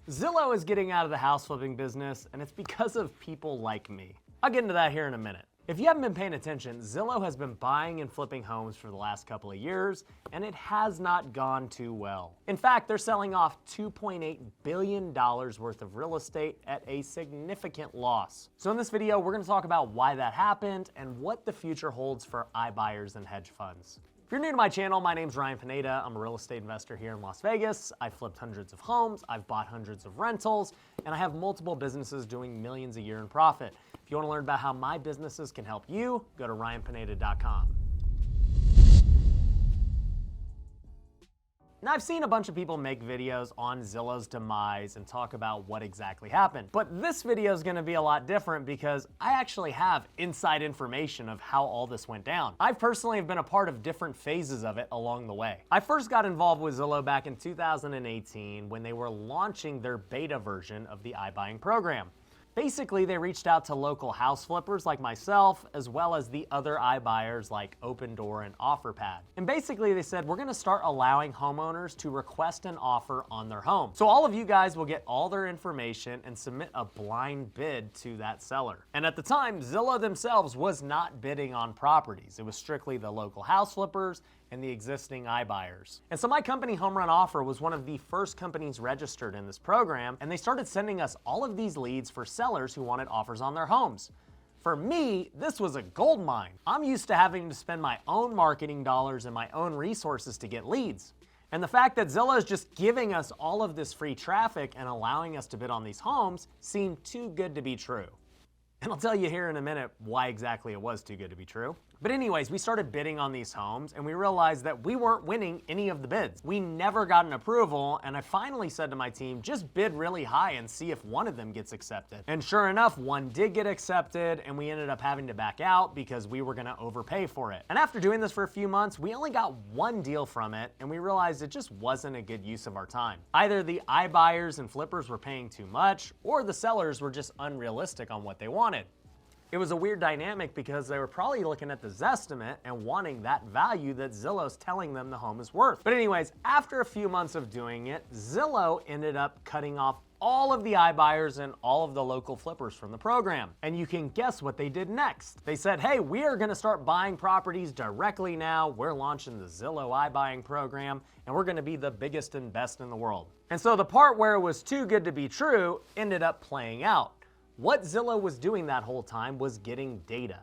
Zillow is getting out of the house flipping business, and it's because of people like me. I'll get into that here in a minute. If you haven't been paying attention, Zillow has been buying and flipping homes for the last couple of years, and it has not gone too well. In fact, they're selling off $2.8 billion worth of real estate at a significant loss. So in this video, we're gonna talk about why that happened and what the future holds for iBuyers and hedge funds. If you're new to my channel, my name's Ryan Pineda. I'm a real estate investor here in Las Vegas. I've flipped hundreds of homes, I've bought hundreds of rentals, and I have multiple businesses doing millions a year in profit. If you want to learn about how my businesses can help you, go to ryanpineda.com. Now, I've seen a bunch of people make videos on Zillow's demise and talk about what exactly happened. But this video is going to be a lot different because I actually have inside information of how all this went down. I personally have been a part of different phases of it along the way. I first got involved with Zillow back in 2018 when they were launching their beta version of the iBuying program. Basically, they reached out to local house flippers like myself, as well as the other iBuyers like Opendoor and OfferPad. And basically they said, we're gonna start allowing homeowners to request an offer on their home. So all of you guys will get all their information and submit a blind bid to that seller. And at the time, Zillow themselves was not bidding on properties. It was strictly the local house flippers and the existing iBuyers. And so my company, Home Run Offer, was one of the first companies registered in this program, and they started sending us all of these leads for sellers who wanted offers on their homes. For me, this was a gold mine. I'm used to having to spend my own marketing dollars and my own resources to get leads. And the fact that Zillow is just giving us all of this free traffic and allowing us to bid on these homes seemed too good to be true. And I'll tell you here in a minute why exactly it was too good to be true. But anyways, we started bidding on these homes and we realized that we weren't winning any of the bids. We never got an approval, and I finally said to my team, just bid really high and see if one of them gets accepted. And sure enough, one did get accepted, and we ended up having to back out because we were gonna overpay for it. And after doing this for a few months, we only got one deal from it, and we realized it just wasn't a good use of our time. Either the iBuyers and flippers were paying too much, or the sellers were just unrealistic on what they wanted. It was a weird dynamic because they were probably looking at the Zestimate and wanting that value that Zillow's telling them the home is worth. But anyways, after a few months of doing it, Zillow ended up cutting off all of the iBuyers and all of the local flippers from the program. And you can guess what they did next. They said, hey, we are gonna start buying properties directly now. We're launching the Zillow iBuying program, and we're gonna be the biggest and best in the world. And so the part where it was too good to be true ended up playing out. What Zillow was doing that whole time was getting data.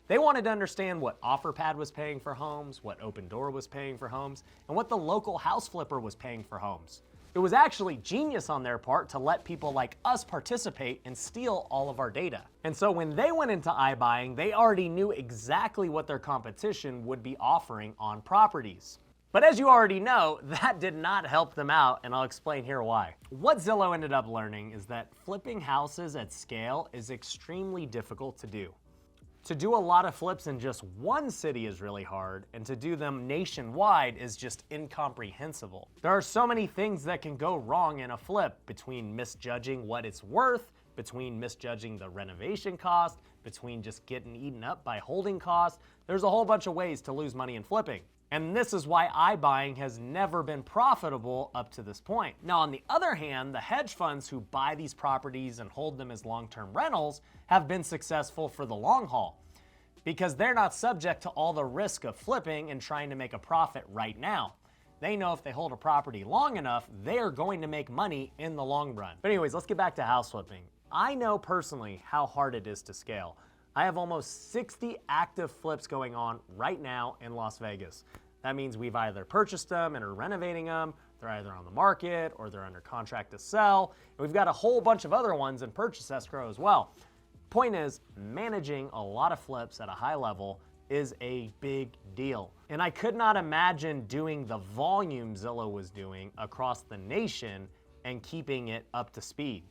They wanted to understand what OfferPad was paying for homes, what Opendoor was paying for homes, and what the local house flipper was paying for homes. It was actually genius on their part to let people like us participate and steal all of our data. And so when they went into iBuying, they already knew exactly what their competition would be offering on properties. But as you already know, that did not help them out, and I'll explain here why. What Zillow ended up learning is that flipping houses at scale is extremely difficult to do. To do a lot of flips in just one city is really hard, and to do them nationwide is just incomprehensible. There are so many things that can go wrong in a flip, between misjudging what it's worth, between misjudging the renovation cost, between just getting eaten up by holding costs. There's a whole bunch of ways to lose money in flipping. And this is why iBuying has never been profitable up to this point. Now, on the other hand, the hedge funds who buy these properties and hold them as long-term rentals have been successful for the long haul because they're not subject to all the risk of flipping and trying to make a profit right now. They know if they hold a property long enough, they are going to make money in the long run. But anyways, let's get back to house flipping. I know personally how hard it is to scale. I have almost 60 active flips going on right now in Las Vegas. That means we've either purchased them and are renovating them, they're either on the market or they're under contract to sell, and we've got a whole bunch of other ones in purchase escrow as well. Point is, managing a lot of flips at a high level is a big deal. And I could not imagine doing the volume Zillow was doing across the nation and keeping it up to speed.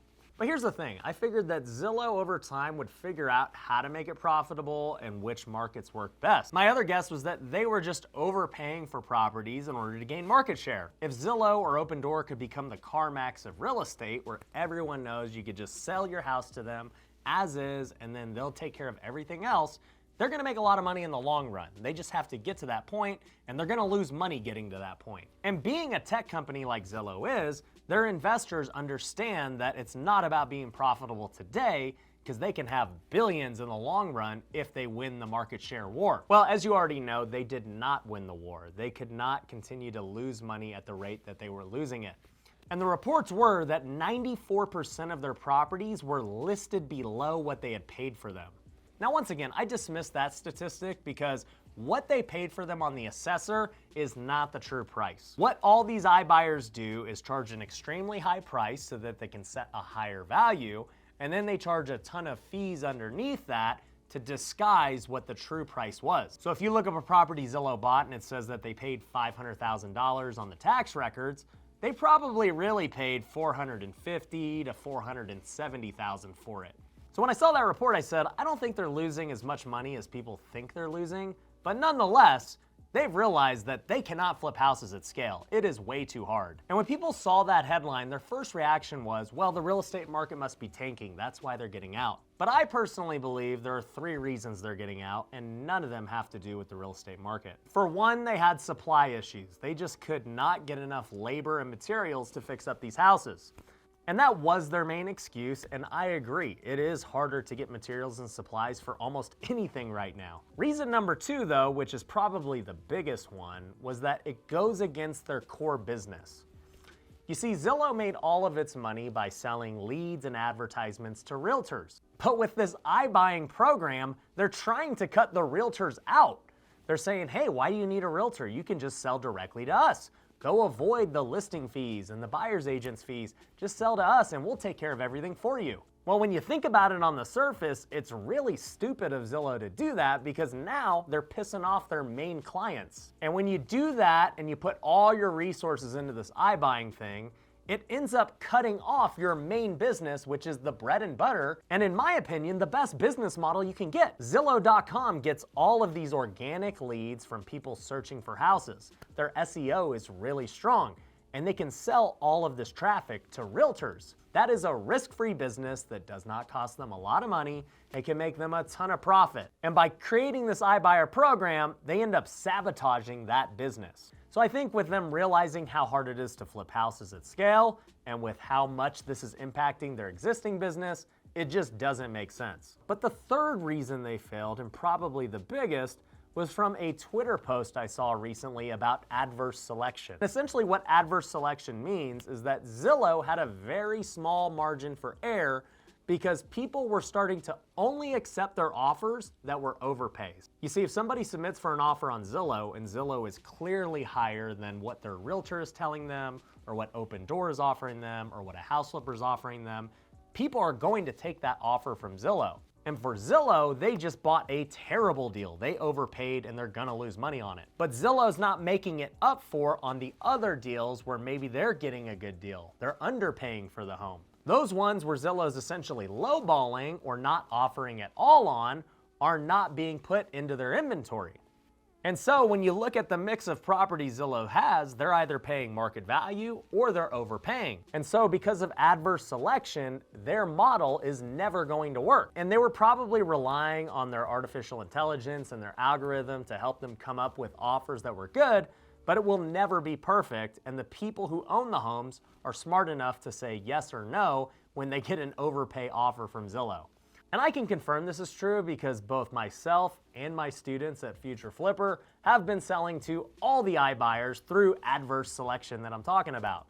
But here's the thing, I figured that Zillow over time would figure out how to make it profitable and which markets work best. My other guess was that they were just overpaying for properties in order to gain market share. If Zillow or Opendoor could become the CarMax of real estate, where everyone knows you could just sell your house to them as is, and then they'll take care of everything else, they're gonna make a lot of money in the long run. They just have to get to that point, and they're gonna lose money getting to that point. And being a tech company like Zillow is, Their investors understand that it's not about being profitable today, because they can have billions in the long run if they win the market share war. Well, as you already know, they did not win the war. They could not continue to lose money at the rate that they were losing it. And the reports were that 94% of their properties were listed below what they had paid for them. Now, once again, I dismiss that statistic because what they paid for them on the assessor is not the true price. What all these iBuyers do is charge an extremely high price so that they can set a higher value, and then they charge a ton of fees underneath that to disguise what the true price was. So if you look up a property Zillow bought and it says that they paid $500,000 on the tax records, they probably really paid $450,000 to $470,000 for it. So when I saw that report, I said, I don't think they're losing as much money as people think they're losing, but nonetheless, they've realized that they cannot flip houses at scale. It is way too hard. And when people saw that headline, their first reaction was, well, the real estate market must be tanking. That's why they're getting out. But I personally believe there are 3 reasons they're getting out, and none of them have to do with the real estate market. For one, they had supply issues. They just could not get enough labor and materials to fix up these houses. And that was their main excuse, and I agree. It is harder to get materials and supplies for almost anything right now. Reason number 2, though, which is probably the biggest one, was that it goes against their core business. You see, Zillow made all of its money by selling leads and advertisements to realtors. But with this iBuying program, they're trying to cut the realtors out. They're saying, hey, why do you need a realtor? You can just sell directly to us. Go avoid the listing fees and the buyer's agent's fees. Just sell to us and we'll take care of everything for you. Well, when you think about it on the surface, it's really stupid of Zillow to do that because now they're pissing off their main clients. And when you do that and you put all your resources into this iBuying thing, it ends up cutting off your main business, which is the bread and butter, and in my opinion, the best business model you can get. Zillow.com gets all of these organic leads from people searching for houses. Their SEO is really strong, and they can sell all of this traffic to realtors. That is a risk-free business that does not cost them a lot of money and can make them a ton of profit. And by creating this iBuyer program, they end up sabotaging that business. So I think with them realizing how hard it is to flip houses at scale, and with how much this is impacting their existing business, it just doesn't make sense. But the third reason they failed, and probably the biggest, was from a Twitter post I saw recently about adverse selection. Essentially what adverse selection means is that Zillow had a very small margin for error because people were starting to only accept their offers that were overpays. You see, if somebody submits for an offer on Zillow and Zillow is clearly higher than what their realtor is telling them, or what Open Door is offering them, or what a house flipper is offering them, people are going to take that offer from Zillow. And for Zillow, they just bought a terrible deal. They overpaid and they're gonna lose money on it. But Zillow's not making it up for on the other deals where maybe they're getting a good deal. They're underpaying for the home. Those ones where Zillow's essentially lowballing or not offering at all on are not being put into their inventory. And so when you look at the mix of properties Zillow has, they're either paying market value or they're overpaying. And so because of adverse selection, their model is never going to work. And they were probably relying on their artificial intelligence and their algorithm to help them come up with offers that were good, but it will never be perfect, and the people who own the homes are smart enough to say yes or no when they get an overpay offer from Zillow. And I can confirm this is true because both myself and my students at Future Flipper have been selling to all the iBuyers through adverse selection that I'm talking about.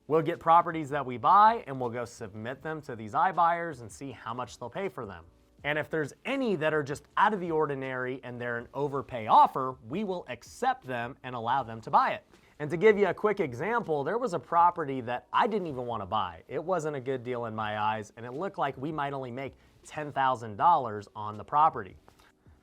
We'll get properties that we buy and we'll go submit them to these iBuyers and see how much they'll pay for them. And if there's any that are just out of the ordinary and they're an overpay offer, we will accept them and allow them to buy it. And to give you a quick example, there was a property that I didn't even want to buy. It wasn't a good deal in my eyes, and it looked like we might only make $10,000 on the property.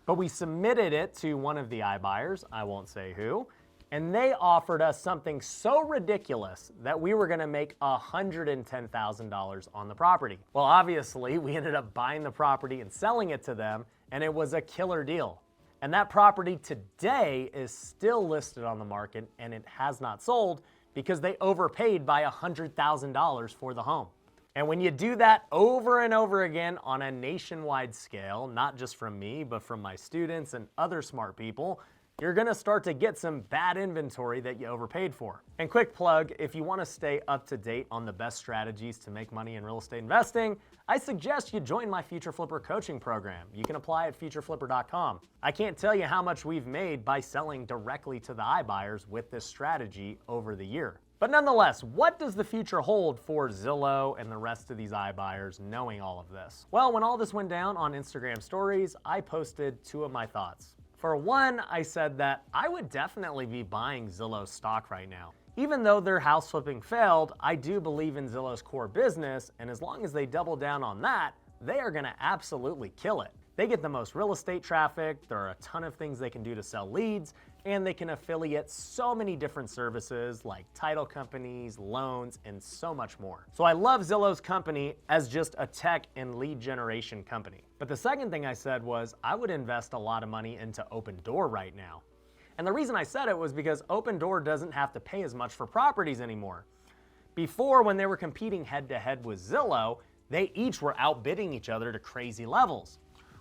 But we submitted it to one of the iBuyers, I won't say who, and they offered us something so ridiculous that we were gonna make $110,000 on the property. Well, obviously, we ended up buying the property and selling it to them, and it was a killer deal. And that property today is still listed on the market, and it has not sold because they overpaid by $100,000 for the home. And when you do that over and over again on a nationwide scale, not just from me, but from my students and other smart people, you're gonna start to get some bad inventory that you overpaid for. And quick plug, if you wanna stay up to date on the best strategies to make money in real estate investing, I suggest you join my Future Flipper coaching program. You can apply at futureflipper.com. I can't tell you how much we've made by selling directly to the iBuyers with this strategy over the year. But nonetheless, what does the future hold for Zillow and the rest of these iBuyers knowing all of this? Well, when all this went down on Instagram stories, I posted 2 of my thoughts. For one, I said that I would definitely be buying Zillow stock right now. Even though their house flipping failed, I do believe in Zillow's core business, and as long as they double down on that, they are gonna absolutely kill it. They get the most real estate traffic, there are a ton of things they can do to sell leads, and they can affiliate so many different services like title companies, loans, and so much more. So I love Zillow's company as just a tech and lead generation company. But the second thing I said was I would invest a lot of money into Opendoor right now. And the reason I said it was because Opendoor doesn't have to pay as much for properties anymore. Before, when they were competing head to head with Zillow, they each were outbidding each other to crazy levels.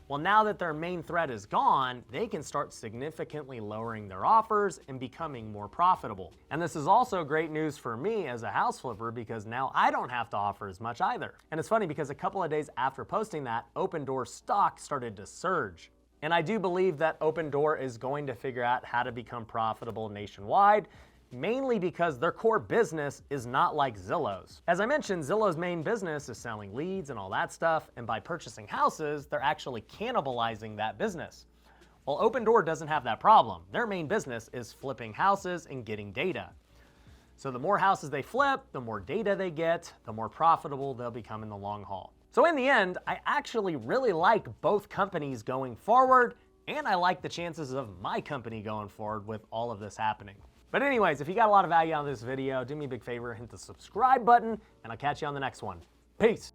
Well, now that their main threat is gone, they can start significantly lowering their offers and becoming more profitable. And this is also great news for me as a house flipper because now I don't have to offer as much either. And it's funny because a couple of days after posting that, Opendoor stock started to surge. And I do believe that Opendoor is going to figure out how to become profitable nationwide, mainly because their core business is not like Zillow's. As I mentioned, Zillow's main business is selling leads and all that stuff, and by purchasing houses, they're actually cannibalizing that business. Well, Opendoor doesn't have that problem. Their main business is flipping houses and getting data. So the more houses they flip, the more data they get, the more profitable they'll become in the long haul. So in the end, I actually really like both companies going forward, and I like the chances of my company going forward with all of this happening. But anyways, if you got a lot of value out of this video, do me a big favor, hit the subscribe button, and I'll catch you on the next one. Peace.